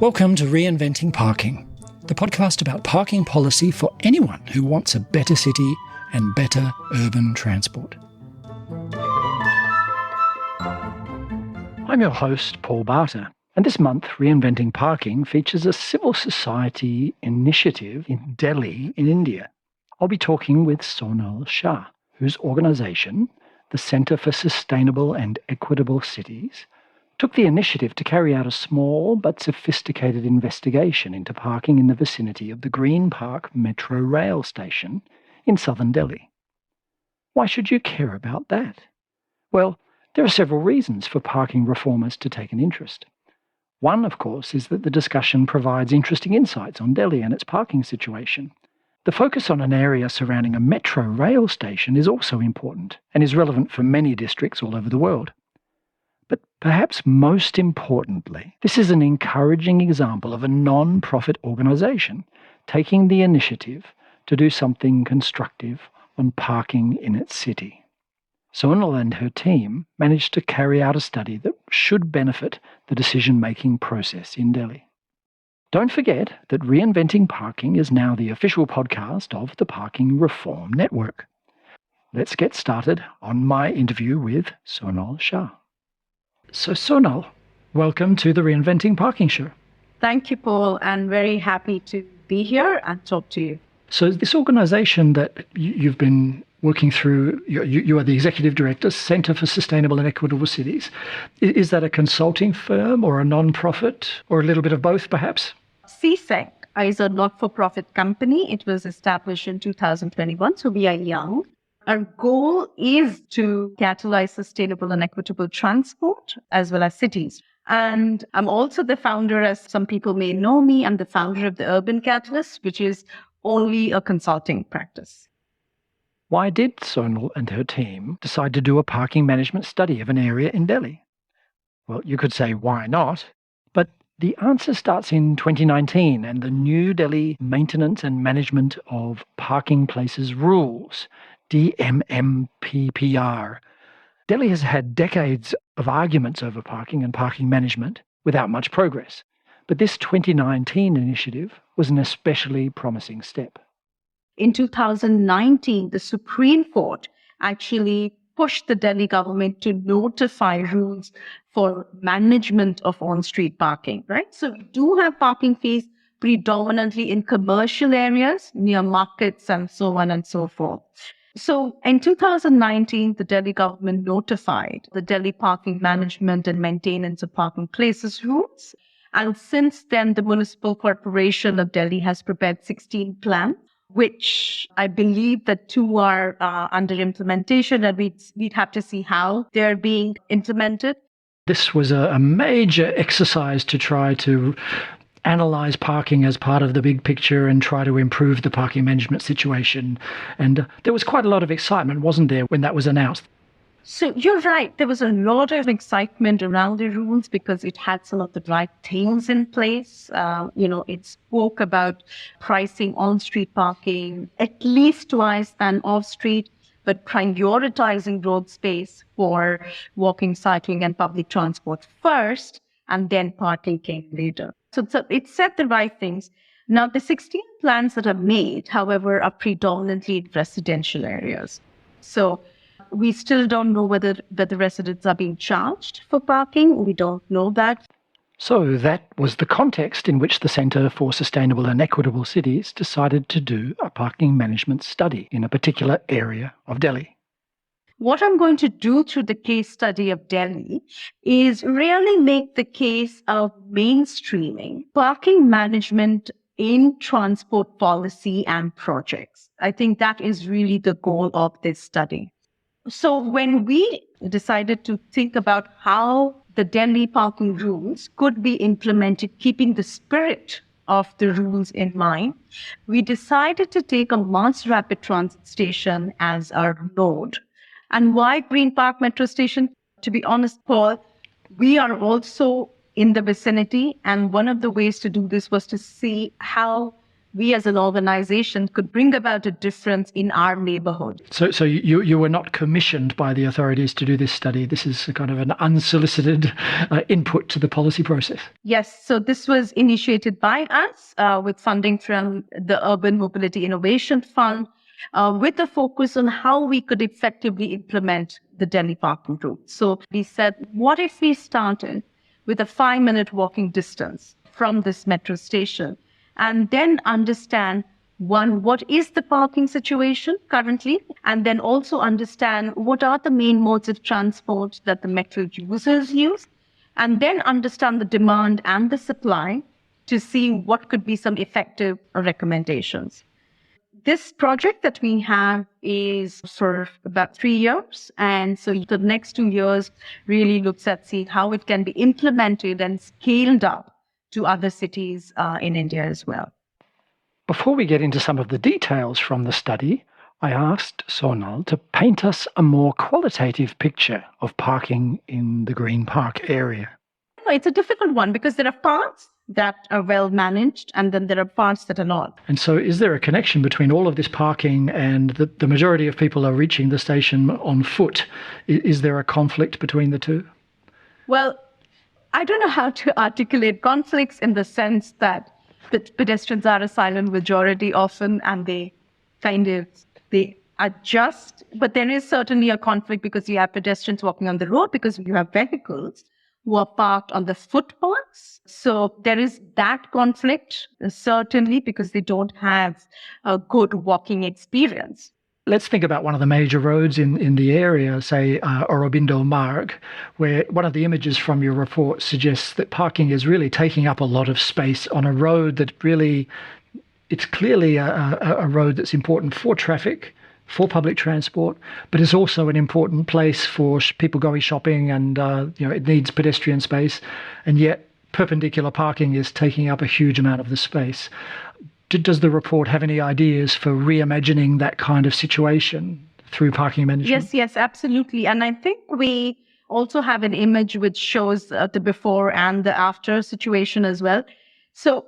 Welcome to Reinventing Parking, the podcast about parking policy for anyone who wants a better city and better urban transport. I'm your host, Paul Barter, and this month Reinventing Parking features a civil society initiative in Delhi in India. I'll be talking with Sonal Shah, whose organisation, the Centre for Sustainable and Equitable Cities, took the initiative to carry out a small but sophisticated investigation into parking in the vicinity of the Green Park Metro Rail Station in southern Delhi. Why should you care about that? Well, there are several reasons for parking reformers to take an interest. One, of course, is that the discussion provides interesting insights on Delhi and its parking situation. The focus on an area surrounding a metro rail station is also important and is relevant for many districts all over the world. But perhaps most importantly, this is an encouraging example of a non-profit organisation taking the initiative to do something constructive on parking in its city. Sonal and her team managed to carry out a study that should benefit the decision-making process in Delhi. Don't forget that Reinventing Parking is now the official podcast of the Parking Reform Network. Let's get started on my interview with Sonal Shah. So Sonal, welcome to the Reinventing Parking Show. Thank you, Paul. I'm very happy to be here and talk to you. So this organisation that you've been working through, you are the Executive Director, Centre for Sustainable and Equitable Cities. Is that a consulting firm or a non-profit or a little bit of both perhaps? CSEC is a not-for-profit company. It was established in 2021, so we are young. Our goal is to catalyze sustainable and equitable transport as well as cities. And I'm also the founder, as some people may know me, I'm the founder of the Urban Catalyst, which is only a consulting practice. Why did Sonal and her team decide to do a parking management study of an area in Delhi? Well, you could say, why not? But the answer starts in 2019 and the New Delhi Maintenance and Management of Parking Places Rules, DMMPPR. Delhi has had decades of arguments over parking and parking management without much progress. But this 2019 initiative was an especially promising step. In 2019, the Supreme Court actually pushed the Delhi government to notify rules for management of on-street parking, right? So we do have parking fees predominantly in commercial areas, near markets and so on and so forth. So in 2019, the Delhi government notified the Delhi Parking Management and Maintenance of Parking Places rules. And since then, the Municipal Corporation of Delhi has prepared 16 plans, which I believe that 2 are under implementation, and we'd have to see how they're being implemented. This was a major exercise to try to analyse parking as part of the big picture and try to improve the parking management situation. And there was quite a lot of excitement, wasn't there, when that was announced? So you're right. There was a lot of excitement around the rules because it had some of the right things in place. It spoke about pricing on-street parking at least twice than off-street, but prioritizing road space for walking, cycling, and public transport first, and then parking came later. So it said the right things. Now, the 16 plans that are made, however, are predominantly in residential areas. So we still don't know whether the residents are being charged for parking. We don't know that. So that was the context in which the Centre for Sustainable and Equitable Cities decided to do a parking management study in a particular area of Delhi. What I'm going to do through the case study of Delhi is really make the case of mainstreaming parking management in transport policy and projects. I think that is really the goal of this study. So when we decided to think about how the Delhi parking rules could be implemented, keeping the spirit of the rules in mind, we decided to take a mass rapid transit station as our node. And why Green Park Metro Station? To be honest, Paul, we are also in the vicinity. And one of the ways to do this was to see how we as an organization could bring about a difference in our neighborhood. So you were not commissioned by the authorities to do this study. This is a kind of an unsolicited input to the policy process. Yes, so this was initiated by us with funding from the Urban Mobility Innovation Fund, with a focus on how we could effectively implement the Delhi parking route. So we said, what if we started with a 5-minute walking distance from this metro station, and then understand, one, what is the parking situation currently, and then also understand what are the main modes of transport that the metro users use, and then understand the demand and the supply to see what could be some effective recommendations. This project that we have is for about 3 years. And so the next 2 years really looks at seeing how it can be implemented and scaled up to other cities in India as well. Before we get into some of the details from the study, I asked Sonal to paint us a more qualitative picture of parking in the Green Park area. It's a difficult one because there are parts that are well managed and then there are parts that are not. And so is there a connection between all of this parking and the majority of people are reaching the station on foot? Is there a conflict between the two? Well, I don't know how to articulate conflicts in the sense that pedestrians are a silent majority often and they adjust. But there is certainly a conflict because you have pedestrians walking on the road because you have vehicles who are parked on the footpaths. So there is that conflict, certainly, because they don't have a good walking experience. Let's think about one of the major roads in the area, say Aurobindo Marg, where one of the images from your report suggests that parking is really taking up a lot of space on a road that really, it's clearly a road that's important for traffic, for public transport, but it's also an important place for people going shopping and, it needs pedestrian space. And yet perpendicular parking is taking up a huge amount of the space. Does the report have any ideas for reimagining that kind of situation through parking management? Yes, absolutely. And I think we also have an image which shows the before and the after situation as well. So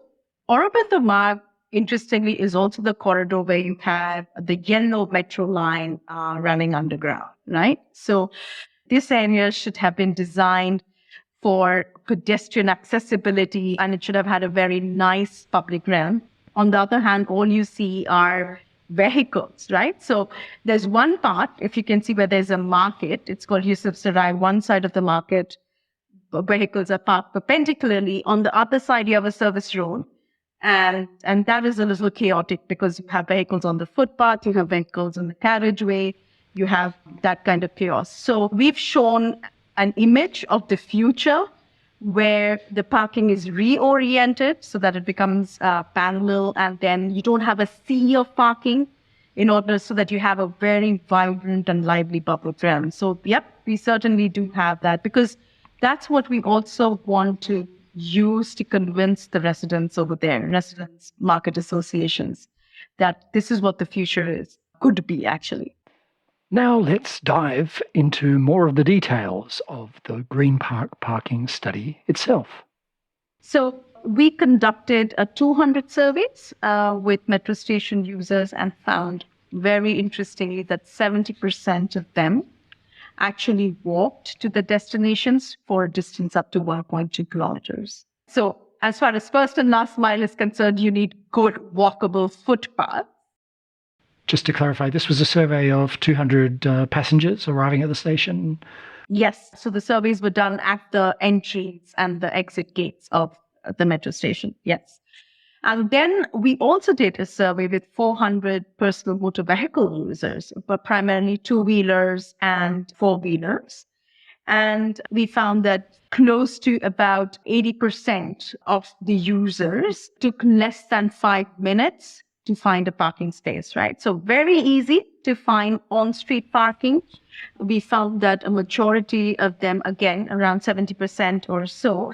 Aurobindo Marg, interestingly, is also the corridor where you have the yellow metro line running underground, right? So this area should have been designed for pedestrian accessibility and it should have had a very nice public realm. On the other hand, all you see are vehicles, right? So there's one part, if you can see where there's a market, it's called Yusuf Sarai, one side of the market, vehicles are parked perpendicularly. On the other side, you have a service road. And that is a little chaotic because you have vehicles on the footpath, you have vehicles on the carriageway, you have that kind of chaos. So we've shown an image of the future where the parking is reoriented so that it becomes parallel and then you don't have a sea of parking in order so that you have a very vibrant and lively public realm. So, yep, we certainly do have that because that's what we also want to use to convince the residents over there, residents, market associations, that this is what the future is, could be actually. Now let's dive into more of the details of the Green Park parking study itself. So we conducted 200 surveys with metro station users and found very interestingly that 70% of them actually walked to the destinations for a distance up to 1.2 kilometers. So as far as first and last mile is concerned, you need good walkable footpaths. Just to clarify, this was a survey of 200 passengers arriving at the station? Yes. So the surveys were done at the entries and the exit gates of the metro station. Yes. And then we also did a survey with 400 personal motor vehicle users, but primarily two-wheelers and four-wheelers. And we found that close to about 80% of the users took less than 5 minutes to find a parking space, right? So very easy to find on-street parking. We found that a majority of them, again, around 70% or so,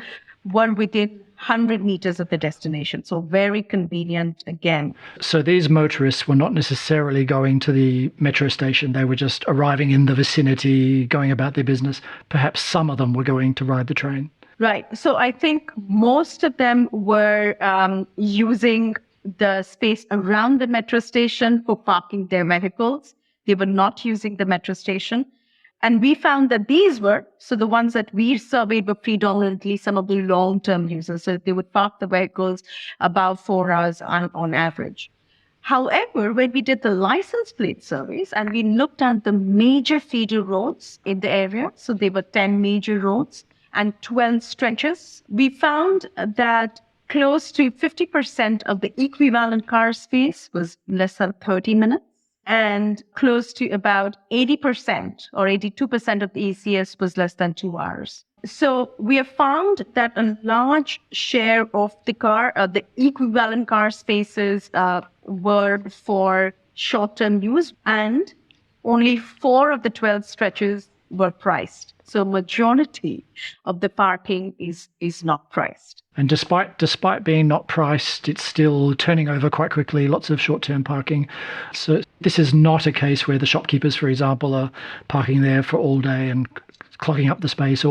were within 100 meters of the destination. So very convenient again. So these motorists were not necessarily going to the metro station. They were just arriving in the vicinity, going about their business. Perhaps some of them were going to ride the train. Right. So I think most of them were using the space around the metro station for parking their vehicles. They were not using the metro station. And we found that the ones that we surveyed were predominantly some of the long-term users. So they would park the vehicles about 4 hours on average. However, when we did the license plate surveys and we looked at the major feeder roads in the area, so there were 10 major roads and 12 stretches, we found that close to 50% of the equivalent car space was less than 30 minutes. And close to about 80% or 82% of the ECS was less than 2 hours. So we have found that a large share of the equivalent car spaces were for short-term use, and only 4 of the 12 stretches were priced. So majority of the parking is not priced. And despite being not priced, it's still turning over quite quickly, lots of short-term parking. So this is not a case where the shopkeepers, for example, are parking there for all day and clogging up the space.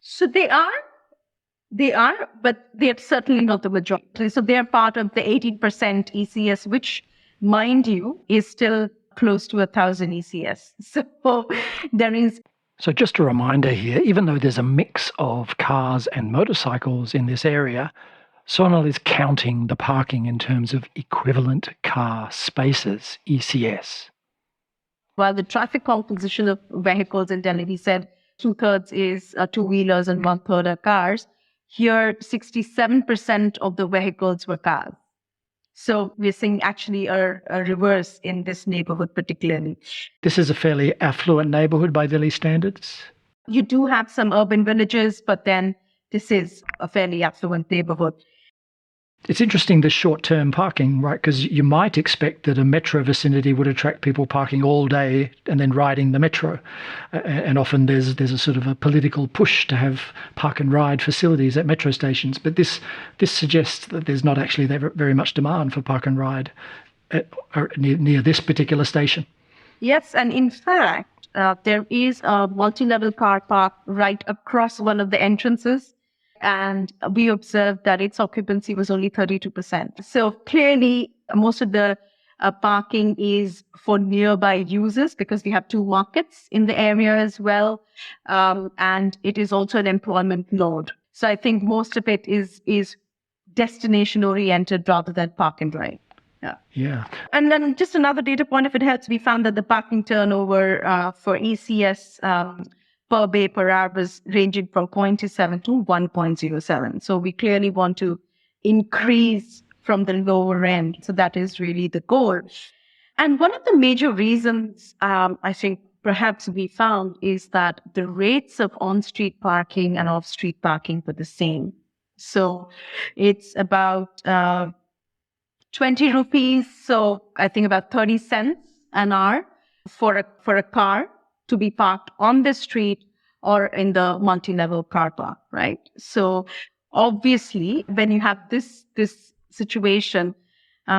So they are, but they're certainly not the majority. So they're part of the 18% ECS, which, mind you, is still close to 1,000 ECS. So there is... So just a reminder here, even though there's a mix of cars and motorcycles in this area, Sonal is counting the parking in terms of equivalent car spaces, ECS. While the traffic composition of vehicles in Delhi, we said 2/3 is two-wheelers and 1/3 are cars. Here, 67% of the vehicles were cars. So we're seeing actually a reverse in this neighborhood particularly. This is a fairly affluent neighborhood by Delhi standards. You do have some urban villages, but then this is a fairly affluent neighborhood. It's interesting, the short-term parking, right? Because you might expect that a metro vicinity would attract people parking all day and then riding the metro. And often there's a sort of a political push to have park and ride facilities at metro stations. But this suggests that there's not actually very much demand for park and ride near this particular station. Yes, and in fact, there is a multi-level car park right across one of the entrances. And we observed that its occupancy was only 32%. So clearly, most of the parking is for nearby users because we have 2 markets in the area as well. And it is also an employment node. So I think most of it is destination oriented rather than park and ride. Yeah. And then just another data point, if it helps, we found that the parking turnover for ECS per bay per hour was ranging from 0.27 to 1.07. So we clearly want to increase from the lower end. So that is really the goal. And one of the major reasons I think perhaps we found is that the rates of on-street parking and off-street parking were the same. So it's about 20 rupees. So I think about 30 cents an hour for a car to be parked on the street or in the multi-level car park, right? So obviously, when you have this situation,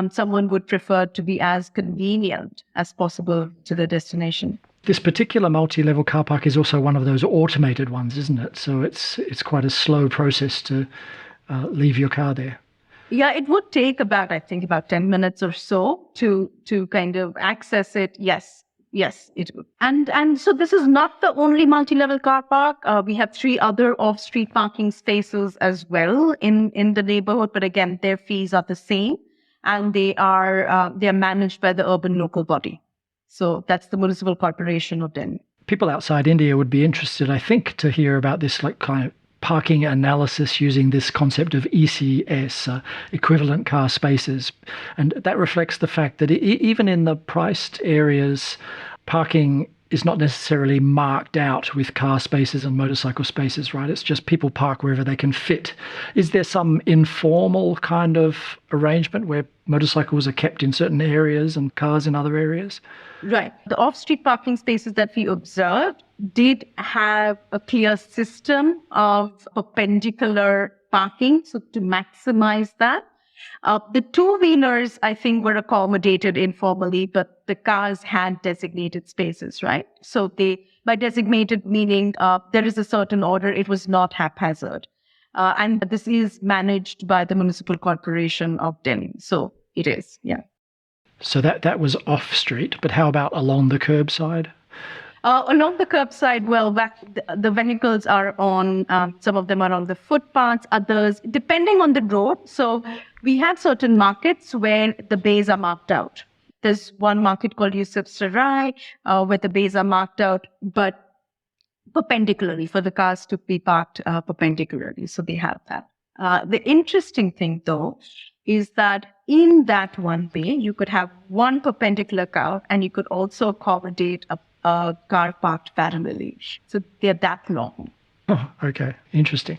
someone would prefer to be as convenient as possible to the destination. This particular multi-level car park is also one of those automated ones, isn't it? So it's quite a slow process to leave your car there. Yeah, it would take about 10 minutes or so to kind of access it. Yes, it would. And so this is not the only multi-level car park. We have 3 other off-street parking spaces as well in the neighborhood. But again, their fees are the same, and they are managed by the urban local body. So that's the Municipal Corporation of Delhi. People outside India would be interested, I think, to hear about this kind of parking analysis using this concept of ECS, equivalent car spaces. And that reflects the fact that even in the priced areas, parking is not necessarily marked out with car spaces and motorcycle spaces, right? It's just people park wherever they can fit. Is there some informal kind of arrangement where motorcycles are kept in certain areas and cars in other areas? Right. The off-street parking spaces that we observed did have a clear system of perpendicular parking, so to maximize that. The two-wheelers, I think, were accommodated informally, but the cars had designated spaces, right? So by designated meaning there is a certain order. It was not haphazard. And this is managed by the Municipal Corporation of Delhi. So it is, yeah. So that was off street, but how about along the curbside? Along the curbside, well, the vehicles are on, some of them are on the footpaths, others, depending on the road. So we have certain markets where the bays are marked out. There's one market called Yusuf Sarai, where the bays are marked out, but perpendicularly for the cars to be parked perpendicularly. So they have that. The interesting thing, though, is that in that one bay, you could have one perpendicular car and you could also accommodate a car parked parallelly. So they're that long. Oh, okay. Interesting.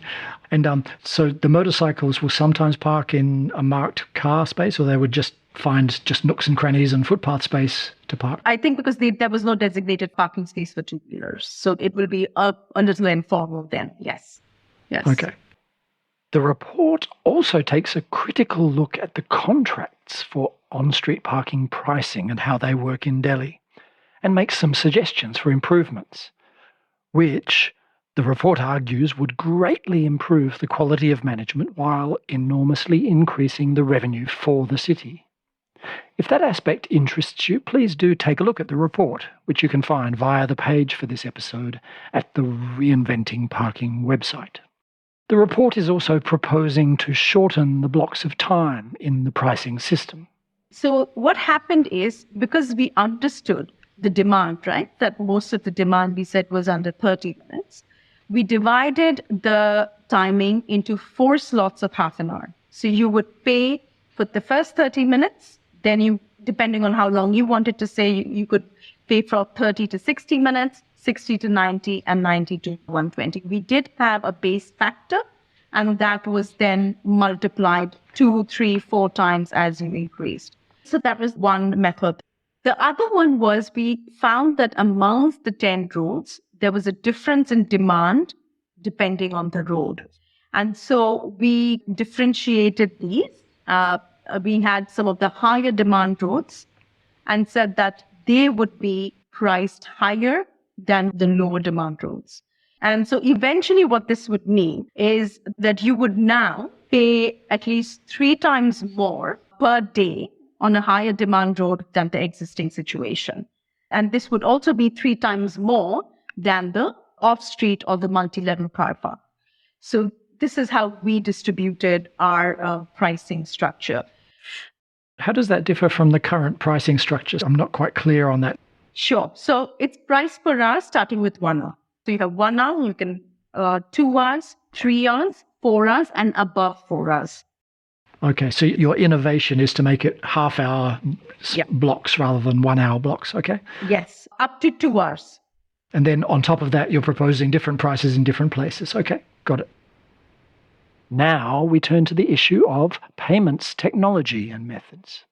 And so the motorcycles will sometimes park in a marked car space, or they would just find just nooks and crannies and footpath space to park? I think because there was no designated parking space for two-wheelers. So it will be a little informal then. Yes. Yes. Okay. The report also takes a critical look at the contracts for on-street parking pricing and how they work in Delhi, and makes some suggestions for improvements, which the report argues would greatly improve the quality of management while enormously increasing the revenue for the city. If that aspect interests you, please do take a look at the report, which you can find via the page for this episode at the Reinventing Parking website. The report is also proposing to shorten the blocks of time in the pricing system. So what happened is, because we understood the demand, right, that most of the demand we said was under 30 minutes, we divided the timing into 4 slots of half an hour. So you would pay for the first 30 minutes, then you, depending on how long you wanted to stay, you could pay for 30 to 60 minutes, 60 to 90, and 90 to 120. We did have a base factor, and that was then multiplied 2, 3, 4 times as you increased. So that was one method. The other one was we found that amongst the 10 roads, there was a difference in demand depending on the road. And so we differentiated these. We had some of the higher demand roads and said that they would be priced higher than the lower demand roads. And so eventually what this would mean is that you would now pay at least 3 times more per day on a higher demand road than the existing situation. And this would also be 3 times more than the off-street or the multi-level car park. So this is how we distributed our pricing structure. How does that differ from the current pricing structures? I'm not quite clear on that. Sure. So it's price per hour starting with 1 hour. So you have 1 hour, you can 2 hours, 3 hours, 4 hours, and above 4 hours. Okay, so your innovation is to make it half-hour blocks rather than 1 hour blocks, okay? Yes, up to 2 hours. And then on top of that, you're proposing different prices in different places. Okay, got it. Now we turn to the issue of payments technology and methods.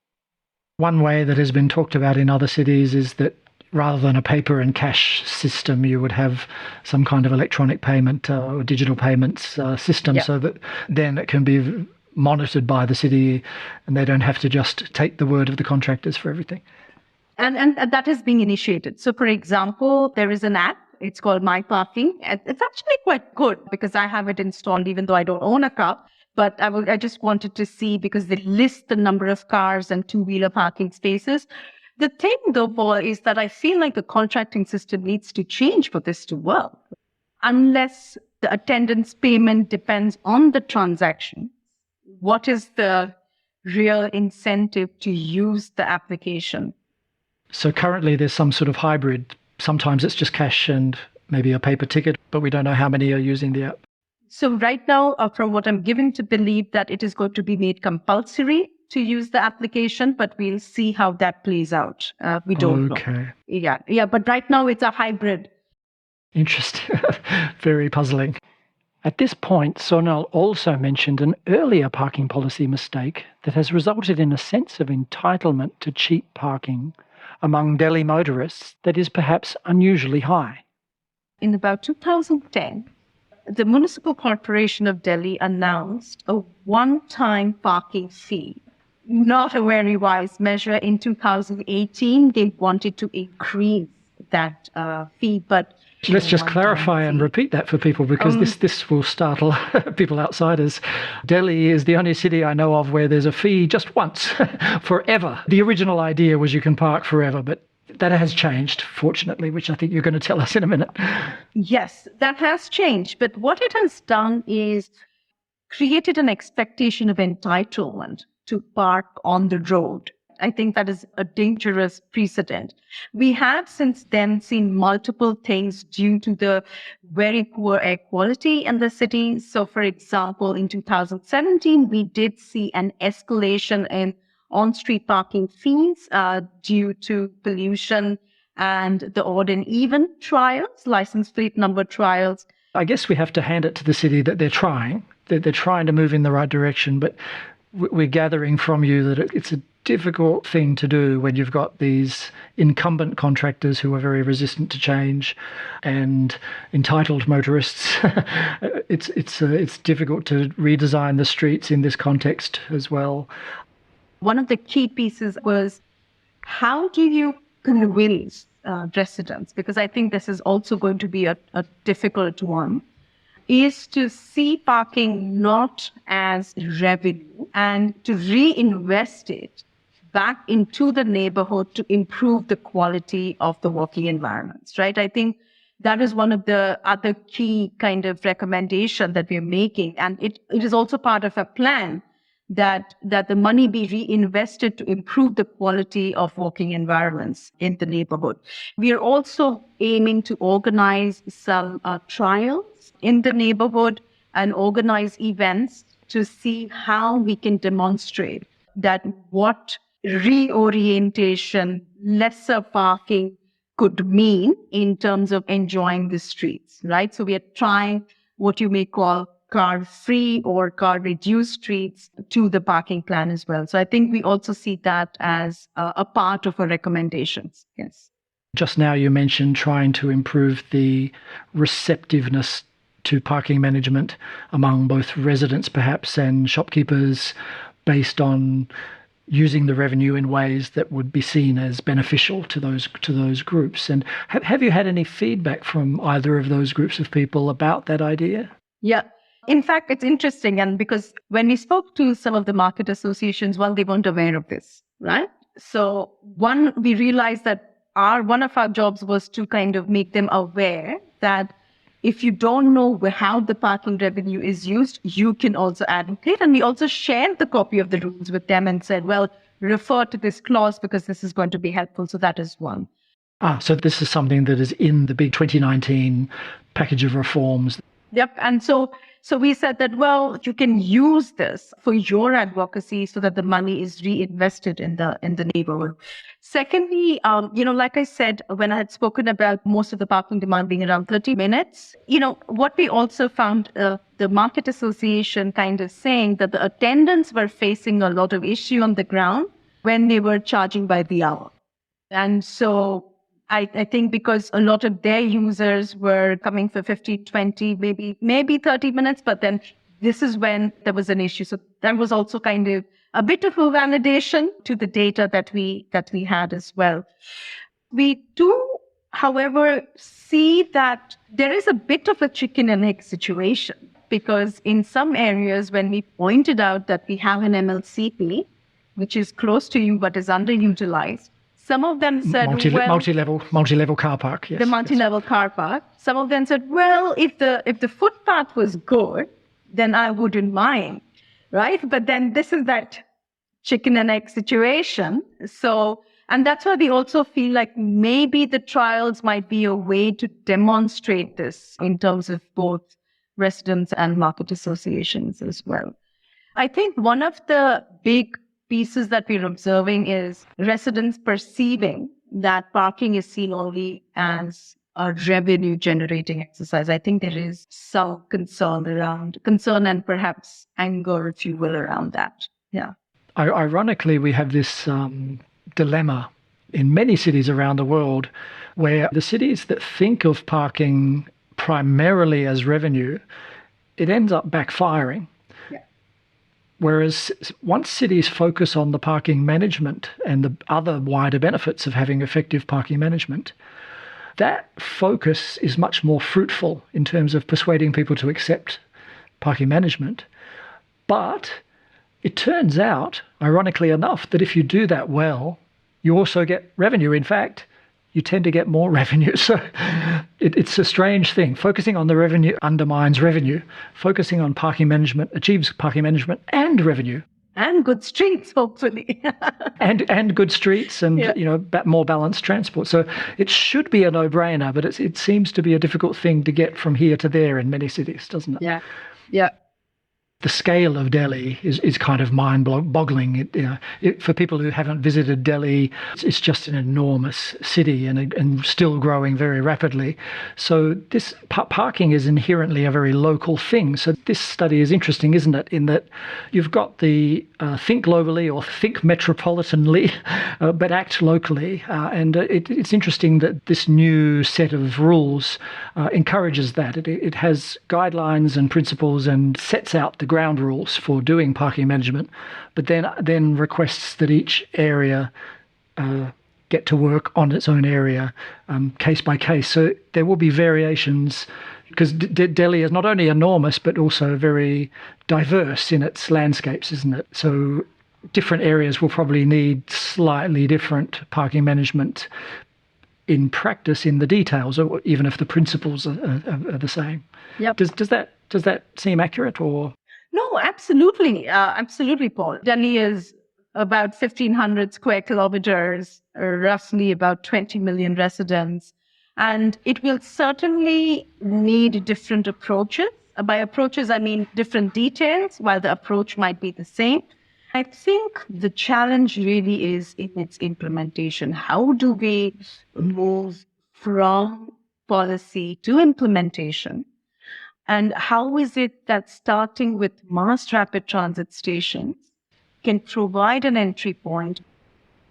One way that has been talked about in other cities is that rather than a paper and cash system, you would have some kind of electronic payment or digital payments system so that then it can be monitored by the city and they don't have to just take the word of the contractors for everything. And that is being initiated. So, for example, there is an app. It's called My Parking. It's actually quite good because I have it installed even though I don't own a car. But I just wanted to see because they list the number of cars and two-wheeler parking spaces. The thing, though, Paul, is that I feel like the contracting system needs to change for this to work. Unless the attendance payment depends on the transaction, what is the real incentive to use the application? So currently there's some sort of hybrid. Sometimes it's just cash and maybe a paper ticket, but we don't know how many are using the app. So right now, from what I'm given to believe that it is going to be made compulsory to use the application, but we'll see how that plays out. We don't know. Okay. Yeah. But right now it's a hybrid. Interesting. Very puzzling. At this point, Sonal also mentioned an earlier parking policy mistake that has resulted in a sense of entitlement to cheap parking among Delhi motorists that is perhaps unusually high. In about 2010, the Municipal Corporation of Delhi announced a one-time parking fee. Not a very wise measure. In 2018, they wanted to increase that fee, but Let's just one time clarify and fee. repeat that for people, because this will startle people outsiders. Delhi is the only city I know of where there's a fee just once, forever. The original idea was you can park forever, but that has changed, fortunately, which I think you're going to tell us in a minute. Yes, that has changed. But what it has done is created an expectation of entitlement to park on the road. I think that is a dangerous precedent. We have since then seen multiple things due to the very poor air quality in the city. So, for example, in 2017, we did see an escalation in on-street parking fees due to pollution and the odd and even trials, license plate number trials. I guess we have to hand it to the city that they're trying. They're trying to move in the right direction, but we're gathering from you that it's a difficult thing to do when you've got these incumbent contractors who are very resistant to change and entitled motorists. It's difficult to redesign the streets in this context as well. One of the key pieces was, how do you convince residents? Because I think this is also going to be a difficult one, is to see parking not as revenue and to reinvest it back into the neighborhood to improve the quality of the working environments, right? I think that is one of the other key kind of recommendation that we're making. And it is also part of a plan that the money be reinvested to improve the quality of working environments in the neighborhood. We are also aiming to organize some trials in the neighborhood and organize events to see how we can demonstrate that what reorientation, lesser parking could mean in terms of enjoying the streets, right? So we are trying what you may call car-free or car-reduced streets to the parking plan as well. So I think we also see that as a part of our recommendations. Yes. Just now you mentioned trying to improve the receptiveness to parking management among both residents perhaps and shopkeepers based on using the revenue in ways that would be seen as beneficial to those groups. And have you had any feedback from either of those groups of people about that idea? Yeah. In fact, it's interesting. And because when we spoke to some of the market associations, well, they weren't aware of this, right? So one, we realized that one of our jobs was to kind of make them aware that if you don't know how the parking revenue is used, you can also advocate. And we also shared the copy of the rules with them and said, well, refer to this clause because this is going to be helpful. So that is one. So this is something that is in the big 2019 package of reforms. Yep. And so we said that, well, you can use this for your advocacy so that the money is reinvested in the neighborhood. Secondly, like I said, when I had spoken about most of the parking demand being around 30 minutes, what we also found, the market association kind of saying that the attendants were facing a lot of issue on the ground when they were charging by the hour. And so I think because a lot of their users were coming for 15, 20, maybe 30 minutes, but then this is when there was an issue. So that was also kind of a bit of a validation to the data that we had as well. We do, however, see that there is a bit of a chicken and egg situation, because in some areas when we pointed out that we have an MLCP, which is close to you but is underutilized, some of them said, multi-level car park. Yes, the multi-level car park. Some of them said, well, if the footpath was good, then I wouldn't mind, right? But then this is that chicken and egg situation. So, and that's why we also feel like maybe the trials might be a way to demonstrate this in terms of both residents and market associations as well. I think one of the big pieces that we're observing is residents perceiving that parking is seen only as a revenue generating exercise. I think there is some concern and perhaps anger, if you will, around that. Yeah. Ironically, we have this dilemma in many cities around the world where the cities that think of parking primarily as revenue, it ends up backfiring. Whereas once cities focus on the parking management and the other wider benefits of having effective parking management, That focus is much more fruitful in terms of persuading people to accept parking management. But it turns out, ironically enough, that if you do that well, you also get revenue. In fact, you tend to get more revenue. So it's a strange thing. Focusing on the revenue undermines revenue. Focusing on parking management achieves parking management and revenue. And good streets, hopefully. and good streets and, Yeah. more balanced transport. So it should be a no-brainer, but it seems to be a difficult thing to get from here to there in many cities, doesn't it? Yeah. Yeah. The scale of Delhi is kind of mind-boggling. For people who haven't visited Delhi, it's just an enormous city and still growing very rapidly. So this parking is inherently a very local thing. So this study is interesting, isn't it, in that you've got the think globally or think metropolitanly, but act locally. And it's interesting that this new set of rules encourages that. It has guidelines and principles and sets out the ground rules for doing parking management, but then requests that each area get to work on its own area, case by case. So there will be variations because Delhi is not only enormous but also very diverse in its landscapes, isn't it? So different areas will probably need slightly different parking management in practice in the details, or even if the principles are the same. Yep. Does that seem accurate or? No, absolutely. Absolutely, Paul. Delhi is about 1,500 square kilometers, roughly about 20 million residents. And it will certainly need different approaches. By approaches, I mean different details, while the approach might be the same. I think the challenge really is in its implementation. How do we move from policy to implementation? And how is it that starting with mass rapid transit stations can provide an entry point?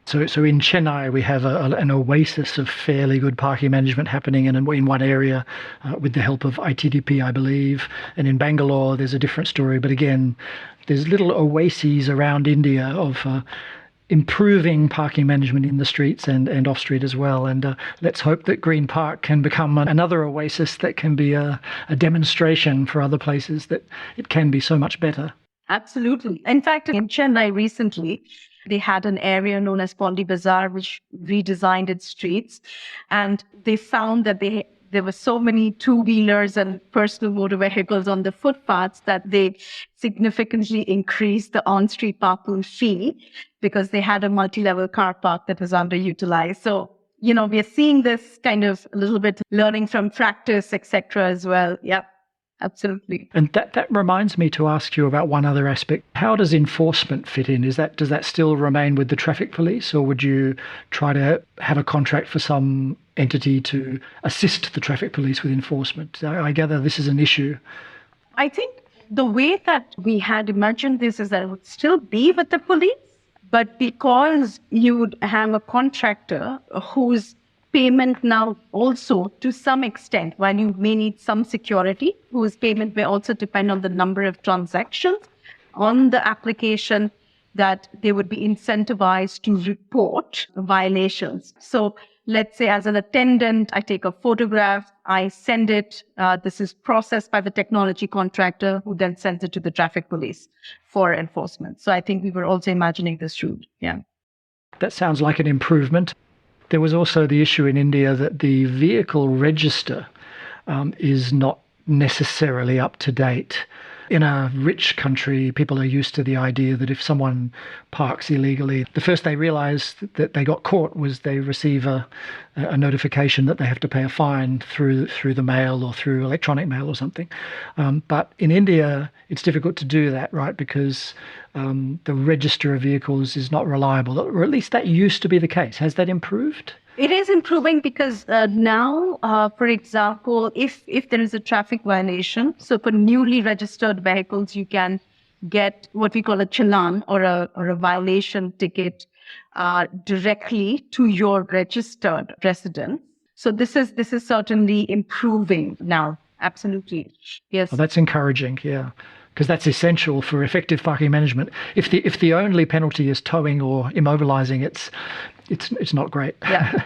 So in Chennai, we have an oasis of fairly good parking management happening in one area with the help of ITDP, I believe. And in Bangalore, there's a different story. But again, there's little oases around India of improving parking management in the streets and off street as well. And let's hope that Green Park can become another oasis that can be a demonstration for other places that it can be so much better. Absolutely. In fact, in Chennai recently, they had an area known as Pondi Bazaar, which redesigned its streets. And they found that there were so many two-wheelers and personal motor vehicles on the footpaths that they significantly increased the on-street parking fee because they had a multi-level car park that was underutilized. So, we are seeing this kind of a little bit learning from practice, etc. as well. Yeah, absolutely. And that reminds me to ask you about one other aspect. How does enforcement fit in? Does that still remain with the traffic police, or would you try to have a contract for some entity to assist the traffic police with enforcement? I gather this is an issue. I think the way that we had imagined this is that it would still be with the police, but because you would have a contractor whose payment now also, to some extent, while you may need some security, whose payment may also depend on the number of transactions on the application, that they would be incentivized to report violations. So let's say as an attendant, I take a photograph, I send it, this is processed by the technology contractor who then sends it to the traffic police for enforcement. So I think we were also imagining this route. Yeah. That sounds like an improvement. There was also the issue in India that the vehicle register is not necessarily up to date. In a rich country, people are used to the idea that if someone parks illegally, the first they realize that they got caught was they receive a notification that they have to pay a fine through the mail or through electronic mail or something. But in India, it's difficult to do that, right? Because the register of vehicles is not reliable, or at least that used to be the case. Has that improved? It is improving because now, for example, if there is a traffic violation, so for newly registered vehicles, you can get what we call a challan or a violation ticket directly to your registered residence. So this is certainly improving now. Absolutely, yes. Well, that's encouraging, yeah, because that's essential for effective parking management. If the only penalty is towing or immobilizing, it's not great. Yeah.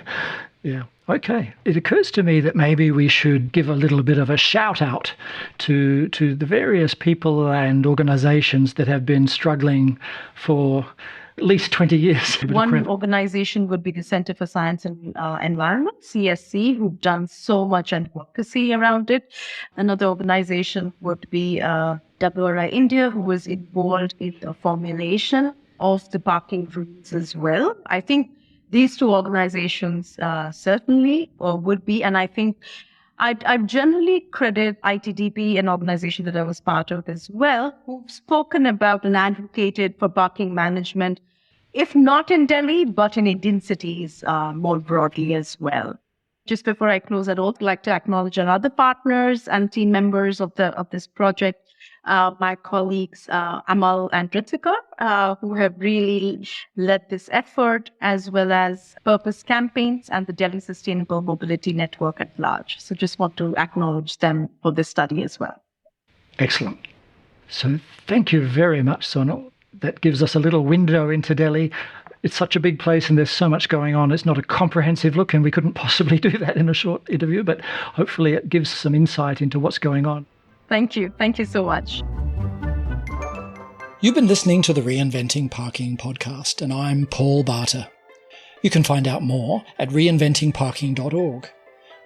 Yeah. Okay. It occurs to me that maybe we should give a little bit of a shout out to the various people and organisations that have been struggling for at least 20 years. One organization would be the Center for Science and Environment, CSC, who've done so much advocacy around it. Another organization would be WRI India, who was involved in the formulation of the parking rules as well. I think these two organizations certainly would be, and I think I generally credit ITDP, an organization that I was part of as well, who've spoken about and advocated for parking management, if not in Delhi, but in Indian cities more broadly as well. Just before I close, I'd also like to acknowledge our other partners and team members of this project, my colleagues Amal and Ritika, who have really led this effort, as well as Purpose Campaigns and the Delhi Sustainable Mobility Network at large. So just want to acknowledge them for this study as well. Excellent. So thank you very much, Sonal. That gives us a little window into Delhi. It's such a big place and there's so much going on. It's not a comprehensive look and we couldn't possibly do that in a short interview, but hopefully it gives some insight into what's going on. Thank you. Thank you so much. You've been listening to the Reinventing Parking podcast, and I'm Paul Barter. You can find out more at reinventingparking.org,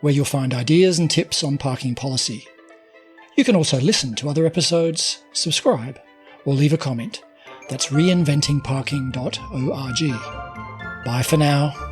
where you'll find ideas and tips on parking policy. You can also listen to other episodes, subscribe, or leave a comment. That's reinventingparking.org. Bye for now.